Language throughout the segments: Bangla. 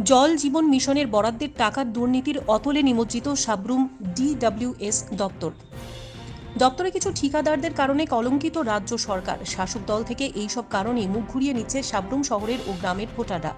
জল জীবন মিশনের বরাদ্দের টাকার দুর্নীতির অতলে নিমজ্জিত সাবরুম DWS দপ্তর। দপ্তরে কিছু ঠিকাদারদের কারণে কলঙ্কিত রাজ্য সরকার। শাসক দল থেকে এইসব কারণে মুখ ঘুরিয়ে নিচ্ছে সাবরুম শহরের ও গ্রামের ভোটাররা।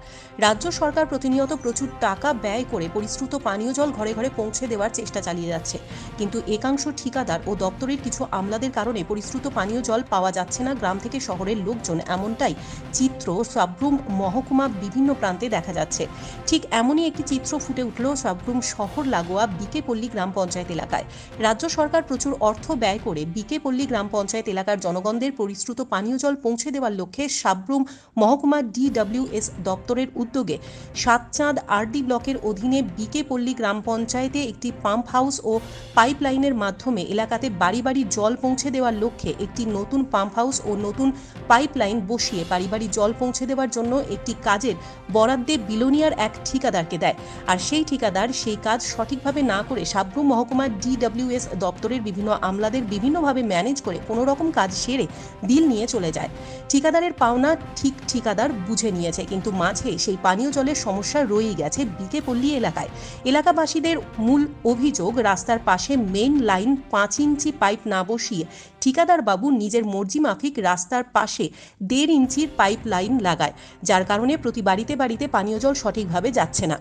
রাজ্য সরকার প্রতিনিয়ত প্রচুর টাকা ব্যয় করে পরিশ্রুত পানীয় জল ঘরে ঘরে পৌঁছে দেওয়ার চেষ্টা চালিয়ে যাচ্ছে, কিন্তু একাংশ ঠিকাদার ও দপ্তরের কিছু আমলাদের কারণে পরিশ্রুত পানীয় জল পাওয়া যাচ্ছে না গ্রাম থেকে শহরের লোকজন। এমনটাই চিত্র সাবরুম মহকুমা বিভিন্ন প্রান্তে দেখা যাচ্ছে। ঠিক এমনই একটি চিত্র ফুটে উঠল সাবরুম শহর লাগোয়া বিকেপল্লী গ্রাম পঞ্চায়েত এলাকায়। রাজ্য সরকার প্রচুর অর্থ ব্যয় করে বিকেপল্লী গ্রাম পঞ্চায়েত এলাকার জনগণদের পরিশ্রুত পানীয় জল পৌঁছে দেওয়ার লক্ষ্যে সাবরুম মহকুমা DWS দপ্তরের উদ্যোগে সাতচাঁদ RD ব্লকের অধীনে বিকেপল্লী গ্রাম পঞ্চায়েতে একটি পাম্প হাউস ও পাইপলাইনের মাধ্যমে এলাকাতে বাড়ি বাড়ি জল পৌঁছে দেওয়ার লক্ষ্যে একটি নতুন পাম্প হাউস ও নতুন পাইপলাইন বসিয়ে বাড়ি বাড়ি জল পৌঁছে দেওয়ার জন্য একটি কাজের বরাদ্দে বিলোনিয়ার এক ঠিকাদারকে দেয়। আর সেই ঠিকাদার সেই কাজ সঠিকভাবে না করে সাবরুম মহকুমা DWS দপ্তরের বিভিন্ন আমলাদের বিভিন্নভাবে ম্যানেজ করে কোনো রকম কাজ সেরে বিল নিয়ে চলে যায়। ঠিকাদারের পাওনা ঠিক ঠিকাদার বুঝে নিয়েছে, কিন্তু মাঝে সেই পানীয় জলের সমস্যা রয়েই গেছে বিকেপল্লী এলাকায়। এলাকাবাসীদের মূল অভিযোগ, রাস্তার পাশে মেইন লাইন 5 ইঞ্চি পাইপ না বসিয়ে ঠিকাদার বাবু নিজের মর্জি মাফিক রাস্তার পাশে 1.5 ইঞ্চির পাইপ লাইন লাগায়, যার কারণে প্রতি বাড়িতে বাড়িতে পানীয় জল সঠিকভাবে যাচ্ছে না।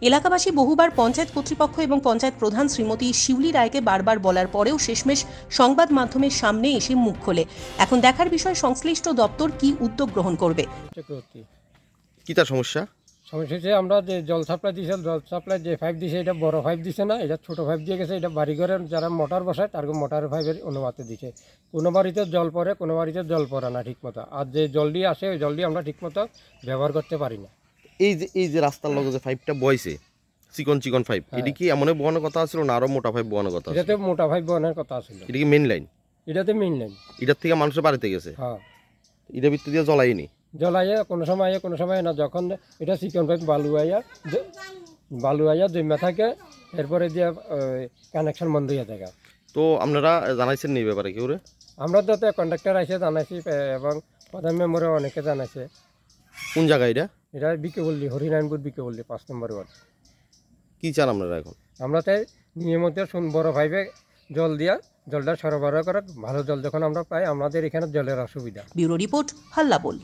এলাকাবাসী বহুবার পঞ্চায়েত কর্তৃপক্ষ এবং পঞ্চায়েত প্রধান শ্রীমতী শিউলি রায়কে বারবার বলার পরেও শেষমেশ সংবাদ মাধ্যমের সামনে এসে মুখ খোলে। এখন দেখার বিষয় সংশ্লিষ্ট দপ্তর কি উদ্যোগ গ্রহণ করবে। চক্রবর্তী, কি তার সমস্যা? সমস্যা হচ্ছে আমরা যে জল সাপ্লাই দিয়েছে, জল সাপ্লাই যে পাইপ দিছে এটা বড় পাইপ দিছে না, এটা ছোট পাইপ দিয়ে গেছে। এটা বাড়িঘরের যারা মোটর বসায় তার মোটর পাইপের অনুমতি দিছে। কোনো বাড়িতে জল পড়ে, কোনো বাড়িতে জল পড়ে না ঠিক মতো। আর যে জলটি আসে ওই জলটি আমরা ঠিক মতো ব্যবহার করতে পারি না। এই যে রাস্তার লগে যে পাইপটা বইছে, চিকন চিকন পাইপ, এটা কি এমন বহানোর কথা ছিল না আরো মোটা পাইপ বহানোর কথা? এটাতে মোটা পাইপ বহানোর কথা ছিল। এটা কি মেইন লাইন? এটাতে মেইন লাইন। এটার থেকে মানুষের বাড়িতে গেছে। হ্যাঁ, এটা ভিতর দিয়ে জ্বলাইনি। জলাইয়া কোনো সময় না, যখন এটা চিকন পাইপ বালু আইয়া জমা থাকে, এরপরে দিয়ে কানেকশন বন্ধ হয়ে থাকে। তো আপনারা জানাইছেন নি ব্যাপারে কেউ রে? আমরা তো কন্ডাক্টর এসে জানাইছি এবং প্রধান মেম্বারও অনেকে জানাইছে। কোন জায়গায় এটা? এটা বিকেপল্লী, হরিনারায়ণপুর বিকেপল্লী 5 নম্বর ওয়ার্ড। কি চান আপনারা এখন? আমরা তাই নিয়মিত বড় পাইপে জল দিয়া জলটা সরবরাহ করা, ভালো জল যখন আমরা পাই। আমাদের এখানে জলের অসুবিধা। ব্যুরো রিপোর্ট, হাল্লা বল।